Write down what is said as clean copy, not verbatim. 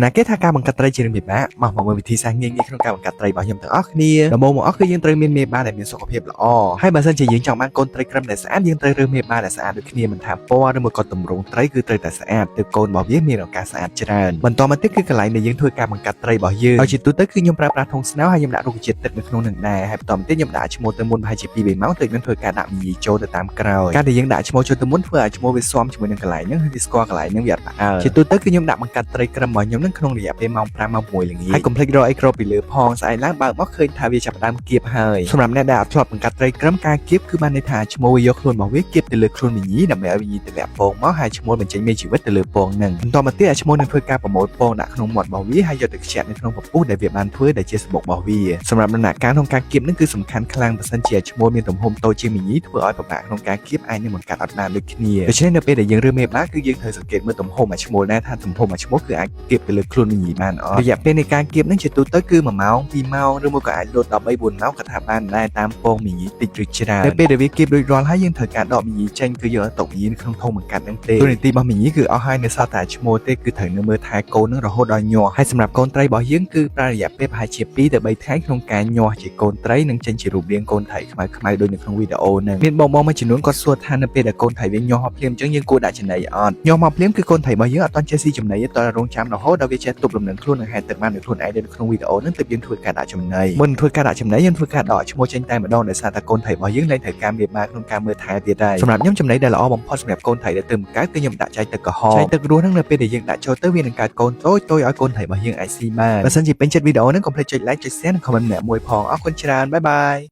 ណាគេថាការបង្កាត់ត្រីជារឿងពិបាកមកមើលវិធីសាស្ត្រងាយៗក្នុងការបង្កាត់ត្រីរបស់ខ្ញុំទាំងអស់គ្នាដំបូងមកគឺយើងត្រូវមានមេបាដែលមានសុខភាពល្អហើយបើសិនជាយើងចង់បានកូនត្រីក្រឹមដែលស្អាតយើងត្រូវរើសមេបាដែលស្អាតដូចគ្នាមិនថាពណ៌ឬមួយក៏ទម្រង់ត្រីគឺត្រូវតែស្អាតទើបកូនរបស់វាមានឱកាសស្អាតច្រើនបន្តមកទៀតគឺកន្លែងដែលយើងធ្វើការបង្កាត់ត្រីរបស់យើងហើយជាទូទៅគឺខ្ញុំប្រើប្រាស់ធុងស្នោហើយខ្ញុំដាក់រុក្ខជាតិទឹកនៅក្នុងនឹងដែរហើយបន្តមកទៀតខ្ញុំដាក់ឈ្មោះទៅមុនប្រហែលជា2-3ម៉ោងទើបខ្ញុំធ្វើការដាក់មីចូលទៅតាមក្រោយការដែលយើងដាក់ឈ្មោះចូលទៅមុនធ្វើឲ្យឈ្មោះវាស៊ាំជាមួយនឹងកន្លែងហ្នឹងហើយវាស្គាល់កន្លែងហ្នឹងវាអត់ផ្អើលជាទូទៅគឺខ្ញុំដាក់បង្កាត់ត្រីក្រឹមរបស់ខ្ញុំហ្នឹងក្នុងរយៈពេលម៉ោង5ម៉ោង6ល្ងាចហើយកុំភ្លេចរកអីក្របពីលើផងស្អែកឡើងបើកមកឃើញថាវាចាប់ផ្ដើមគៀបហើយសម្រាប់អ្នកដែលអត់ធ្លាប់បង្កាត់ត្រីក្រឹមការគៀបគឺបានន័យថាឈ្មោះវាយកខ្លួនរបស់វាគៀបទៅលើខ្លួនវិញ្ញាដើម្បីឲ្យវិញ្ញាទម្លាក់ពងមកហើយឈ្មោះបញ្ចេញមានជីវិតទៅលើពងហ្នឹងបន្តមកទៀតឲ្យឈ្មោះនឹងធ្វើការប្រមូលពងដាក់ក្នុងមាត់របស់វាហើយយកទៅខ្ជាក់នៅក្នុងពពុះដែលវាបានធ្វើដែលជាសម្បុករបស់វាសម្រាប់ដំណាក់កាលក្នុងការគៀបហ្នឹងគឺសំខាន់ខ្លាំងបើសិនជាឈ្មោះមានទំហំតូចជាងវិញ្ញាធ្វើឲ្យពិបាកក្នុងការគៀបអាចនឹងបង្កាត់អត់បានដូចគ្នាដូច្នេះនៅពេលដែលយើងរើសមេបាគឺយើងត្រូវសង្កេតមើលទំហំឈ្មោះដែរថាទំហំឈ្មោះគឺអាចគៀបទៅលើខ្លួនវិញ្ញាបានអត់រយៈពេលនៃការគៀបហ្នឹងជាទូទៅគឺ1ម៉ោង2ម៉ោងឬមួយក៏អាចលោត13 4ម៉ោងក៏ថាបានដែរតាមពងមីញីតិចឬច្រើននៅពេលដែលវាគៀបរួចរាល់ហើយយើងត្រូវការដកមីញីចេញគឺយកទៅទុកមីញីនៅក្នុងធុងបង្កាត់ហ្នឹងទេទូនីតិរបស់មីញីគឺអស់ហើយនៅសល់តែឈ្មោះទេគឺត្រូវនៅមើលថែកូនហ្នឹងរហូតដល់ញាស់ហើយសម្រាប់កូនត្រីរបស់យើងគឺប្រើរយៈពេលប្រហែលជា2ទៅ3ថ្ងៃក្នុងការញាស់ជាកូនត្រីនិងចេញជារូបរាងកូនត្រីខ្មៅៗដូចនៅក្នុងវីដេអូហ្នឹងមានបងមួយចំនួនគាត់សួរថានៅពេលដែលកូនត្រីវាញាស់មកភ្លាមអញ្ចឹងយើងគួរដាក់ចំណីអត់ញាស់មកភ្លាមគឺកូនត្រីរបស់យើងអត់ទាន់ចេះស៊ីចំណីទេតើរងចាំរហូតដល់វាចេះទប់លំនឹងខ្លួននិងហែលទឹកបានដោយខ្លួនឯងនៅក្នុងវីដេអូហ្នឹងទើបយើងធ្វើការដាក់ចំណីមុនធ្វើការដាក់ចំណីយើងធ្វើការដកឈ្មោះចេញតែម្ដងដោយសារតែកូនត្រីរបស់យើងលែងត្រូវការមេបាក្នុងការមើលថែទៀតដែរសម្រាប់ខ្ញុំចំណីដែលល្អបំផុតសម្រាប់កូនត្រីដែលទើបបង្កើតគឺខ្ញុំដាក់ចាយទឹកក្រហមចាយទឹករស់ហ្នឹងនៅពេលដែលយើងដាក់ចូលទៅវានឹងកើតកូនតូចៗឲ្យកូនត្រីរបស់យើងអាចស៊ីបានបើសិនជាពេញចិត្តវីដេអូហ្នឹងកុំភ្លេចចុច like ចុច share និង comment ម្នាក់មួយផងអរគុណច្រើនបាយបាយ